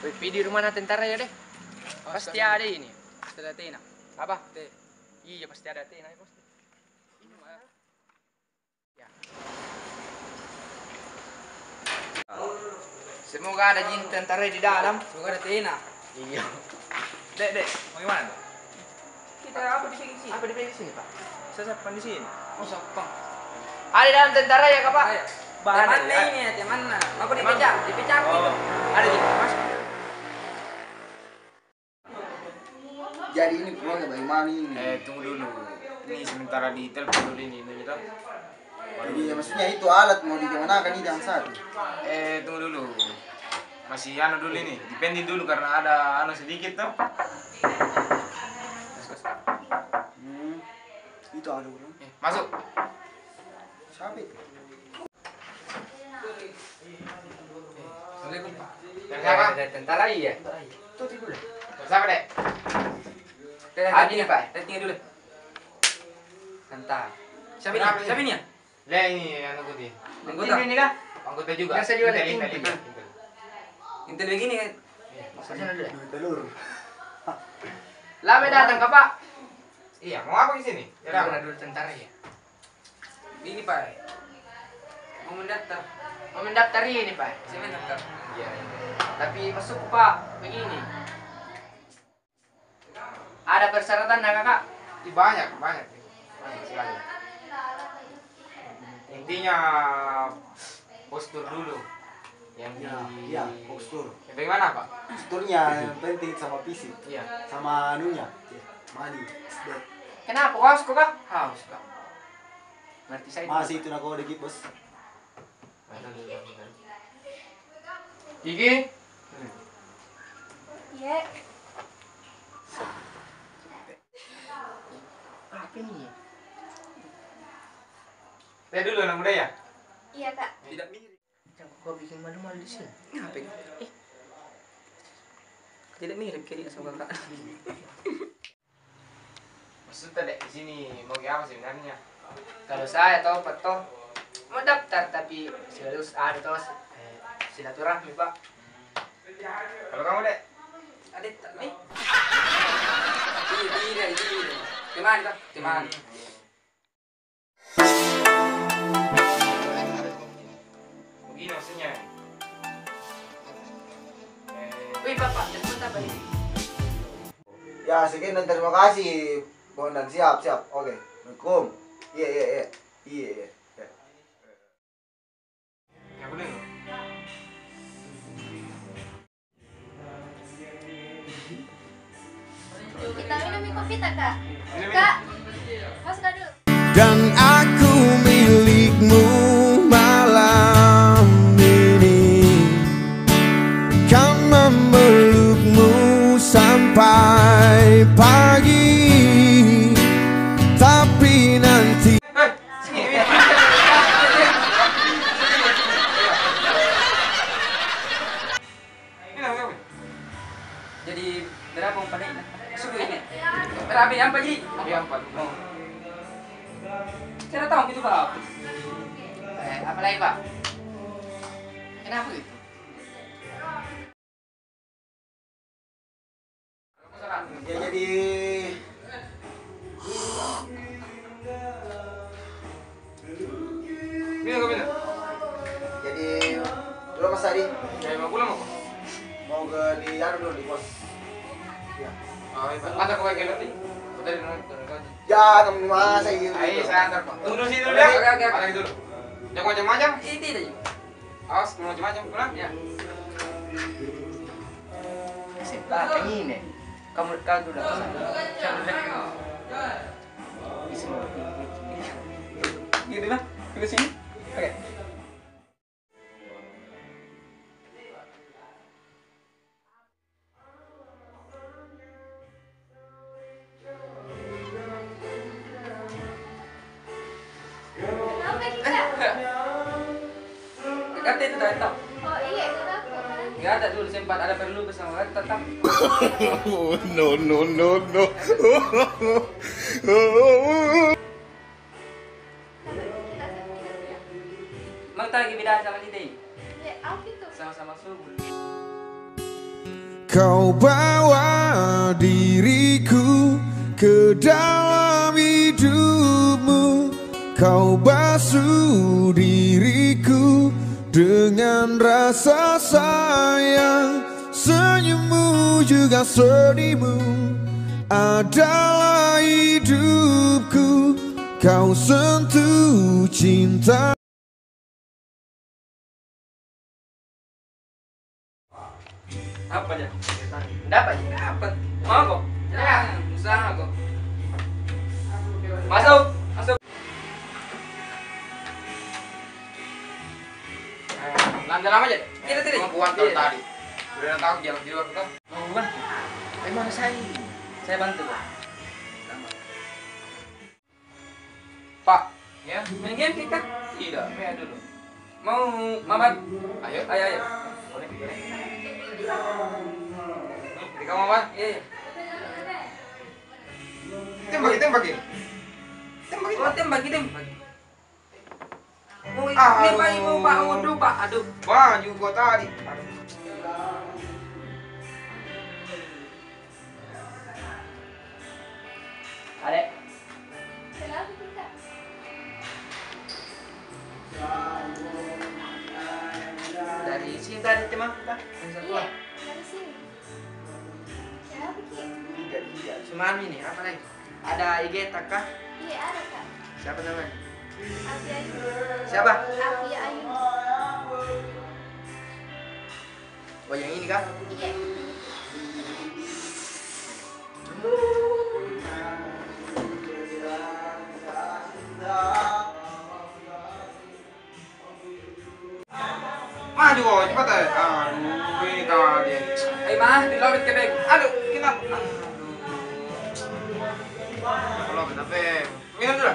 Pergi di rumah tentara ya deh. Pasti ada ini. Pasti ada Tina. Apa? Teh. Iya pasti ada Tina ya pasti. Ya. Semoga ada jin tentara di dalam. Semoga ada Tina. Iya. Dek, bagaimana? Kita apa di sini? Apa di sini Pak? Saya siapkan di sini. Oh, sopang. Ada dalam tentara ya Kak Pak? Ayo. Bahan Teman ya? ini ya, teman. Aku dipecah Oh. itu. Ada di Mas. Jadi ini pulangnya bagaimana ini? Tunggu dulu. Ini sementara di telepon dulu ini gitu. Jadi ya, maksudnya itu alat mau digimanakan ini yang satu. Tunggu dulu. Masih anu dulu ini, dipending dulu karena ada anu sedikit tuh. Itu ada orang. Masuk. Siapa itu? Assalamualaikum Pak. Siapa? Ada tentara iya. Tuh dulu. Siapa dek? Ada ini Pak. Tinggal dulu. Tentara. Siapa Kenapa ini? Siapa ini ya? Lihat ini anu kuti. Anggota. Ini kah? Anggota juga. Biasa juga ada Intel, tim. Intel. Intel begini kan? Sana dulu. Duit telur. Lama datang Kak Pak. Iya, mau apa di sini? Ya, Ada apa? dulu tentara ya. Ini Pak. Mau mendaftar. Mau mendaftar ini Pak. Saya mendaftar. Iya. Tapi masuk Pak begini. Ada persyaratan nggak Kakak? Banyak sekali. Intinya postur dulu. Yang Ya, postur. Bagaimana Pak? Posturnya yang penting sama fisik. Iya. Sama anunya. Mani. Sedek. Kenapa haus kok Kak? Haus Kak. Ngerti saya. Masih itu nak kau dikit bos. Gigi. Iya. Apa ini? Teh dulu anak muda ya? Iya, Kak. Tidak mirip. Jangan kau bikin malu-malu di sini. Apa ini? Tidak mirip kayaknya sama Kakak. Maksudnya dek di sini mau kayak apa sebenarnya? Kalau saya tahu Pak toh mau daftar tapi harus ada toh silaturahmi Pak. Kalau kamu dek? Ada nih. Ini. Teman Kak, teman. Begini maksudnya. Wih Bapak, telepon apa ini? Ya sekian dan terima kasih. Bondan siap. Oke. Assalamualaikum. Iya. Ya boleh. Kita minum kopi tak, Kak? Minum. Kak, Mas dulu. Dan aku milikmu malam ini, kan memelukmu sampai pagi, tapi nanti Jadi berapa umpannya? Suku ini. Berapa yang Pak Ji? Iya, Pak. Cara tahu gitu Pak. Apa lagi Pak? Kenapa gitu? Ya jadi Minum kau minum. jadi dulu Mas Adi Kayak mau pulang apa? mau ke di anu dulu di pos. Ya. Oh, iya, Pak. Antar kau kayak nanti. Udah di nonton. Jangan masa gitu. Ayo, saya antar Pak. Tunggu dulu sini dulu ya. Oke. Antar dulu. Jangan macam-macam. Ini tidak. Awas, mau macam-macam pulang. Ya. Pak, ini. Kamu dulu Gini lah. Ke sini. Oke. Kenapa ini, Kak? Kata itu tetap. Oh iya, kenapa? Enggak ada dulu sempat ada perlu bersama tetap. no. Mau lagi beda sama kita ini. Ya, apa itu? Sama-sama subuh. Kau bawa diriku ke dalam hidupmu, kau basuh diriku dengan rasa sayang. Senyummu juga sedihmu adalah hidupku, kau sentuh cinta. Apa aja? Dapat. Dapat. Mau kok? Ya. Usaha kok. Masuk. Masuk. Dalam aja. Kita tadi. Mau buan kalau tadi. Udah tahu jalan di luar kita. Mau bukan? Emang Saya bantu kok. Pak, Ya. main game kita? Tidak, main dulu. Mau mabat? Ayo. Ayo. Di kamu apa? Iya. Tembak ini. Oh, tembak. Mau Ah, nembak aduh. ibu Pak. Aduh, Pak. Aduh. Baju gua tadi. Adek. Kenapa kita? Dari sini tadi teman kita. Iya, dari sini. Kenapa Ki? Tidak. Cuma ini apa lagi? Ada IG kah? Iya ada Kak. Siapa namanya? Afi Ayu. Siapa? Afi Ayu. Oh yang ini kah? Iya. Maju kok, cepat aja. Aduh, ini tadi. Ayo mah, di laut kebek. Aduh, kenapa? Kalau kenapa? Minum dulu.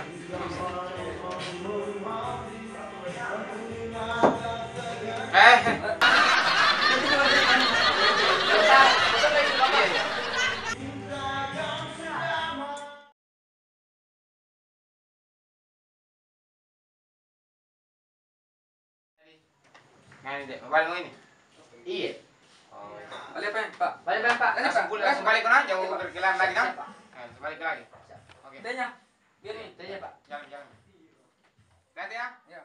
Nah ini deh, balik mau ini. Iya. Oh, Balik apa ya, Pak? Balik Pak. langsung balik kan aja, jauh berkelan lagi kan? Balik lagi. Oke. Tanya. Biar nih. Tanya Pak. Jalan. Hati ya. Ya.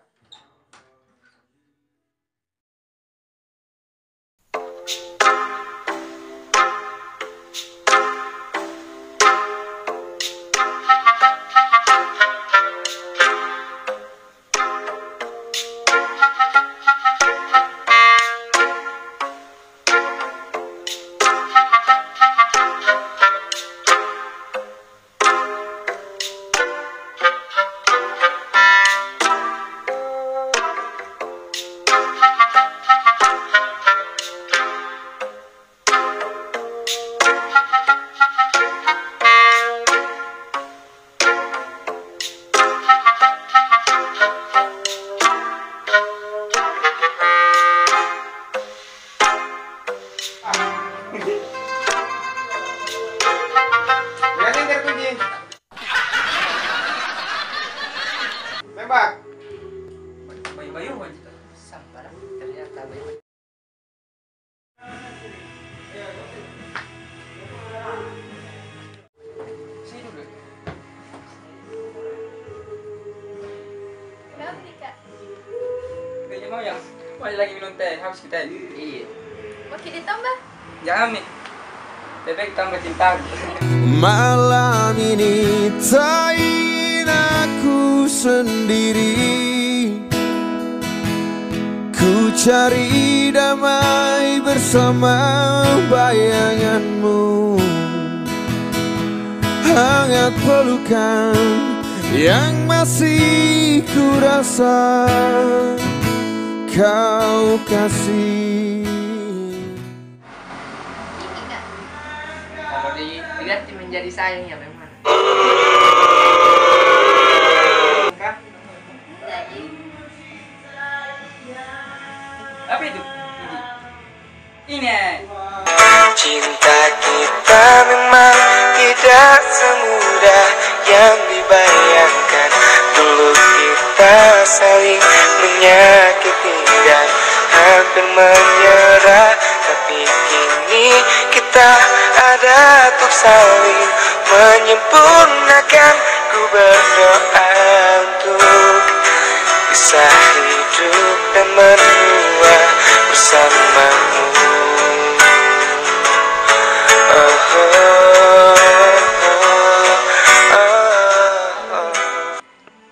Berani terkunci. Tembak. Bayu aja. Sampah. Ternyata baik. Sini dulu. Kenapa nih Kak? Kayaknya mau yang masih lagi minum teh, habis kita. Iya. Makin ditambah? Jangan nih. Bebek tambah cinta. Malam ini tak ingin aku sendiri, ku cari damai bersama bayanganmu. Hangat pelukan yang masih ku rasa kau kasih. Ini Kak. Kalau dilihat menjadi sayangnya memang. Kah? Jadi Apa itu? Ini. Cinta kita memang tidak semudah yang dibayangkan. Dulu kita saling menyakiti dan hampir menyerah, tapi kini saling menyempurnakan. Ku berdoa untuk bisa hidup dan menua bersamamu.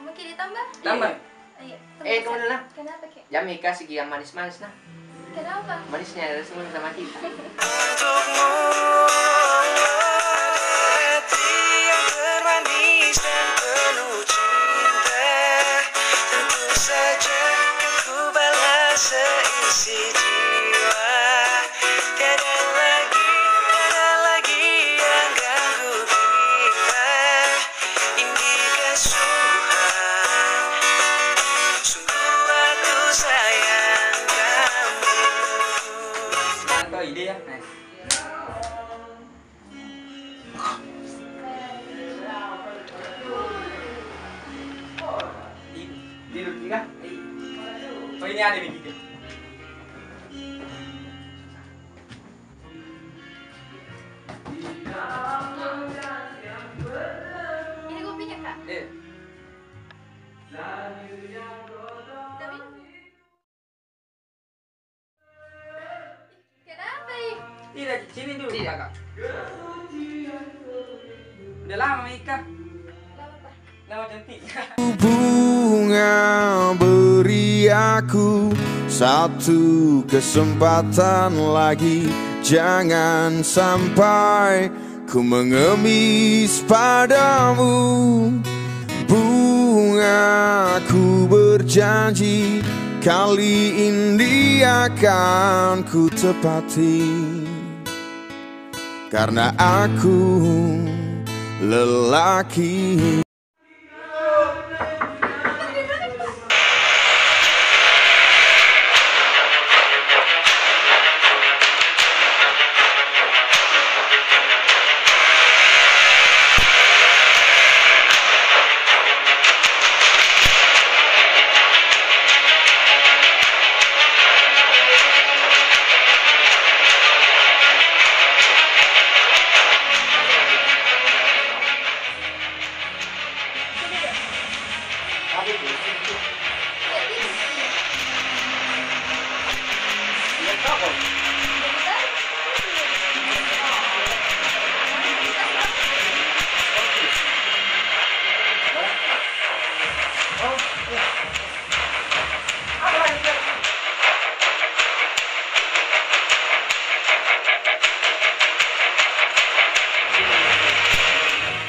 Mungkin ditambah? Tambah. Ayo. Tunggu dulu lah. Kenapa, Kak? Jami kasih yang manis-manis nah. Kenapa? Manisnya ada semua sama kita. Untukmu hati yang termanis dan penuh cinta, tentu saja ku balas seisi jiwa. Tiada lagi yang ganggu kita. Ini kasuhan, sungguh aku sayang kamu. Atau ide ya. Nah. Tidur tiga. Oh ini ada begitu. Ini kopinya, Kak. Eh, Tapi kenapa, Ih? tidak sini dulu Tidak. kakak. Udah lama Ika, Lama, Pak. lama cantik. Bunga, beri aku satu kesempatan lagi. Jangan sampai ku mengemis padamu. Bunga, aku berjanji kali ini akan ku tepati. Karena aku lelaki.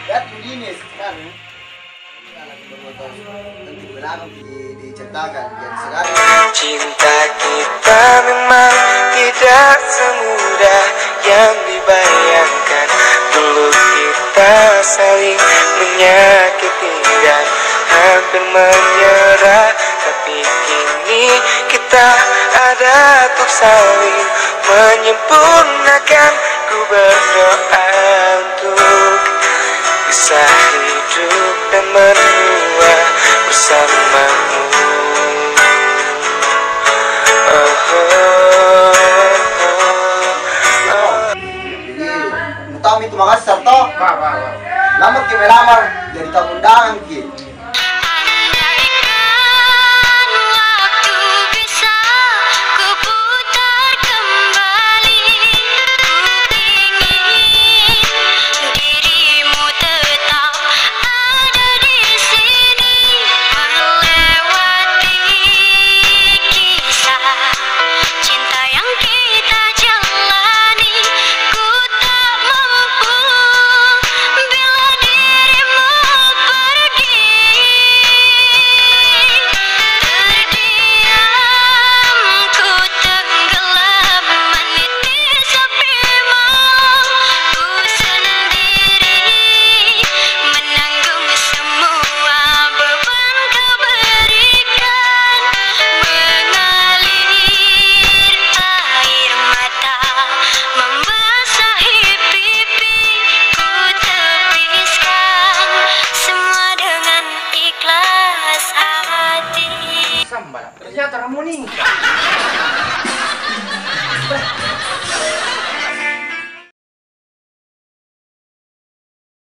Lihat begini kan. Lagi berfoto nanti belakang diceritakan jadi sekarang. Cinta kita memang tidak semudah yang dibayangkan. Dulu kita saling menyakiti dan hampir menyerah, tapi kini kita ada untuk saling menyempurnakan. Ku berdoa untuk bisa hidup dan menua bersamamu. Jadi, utami terima kasih Sarto. Wah. Lambat kami lamar.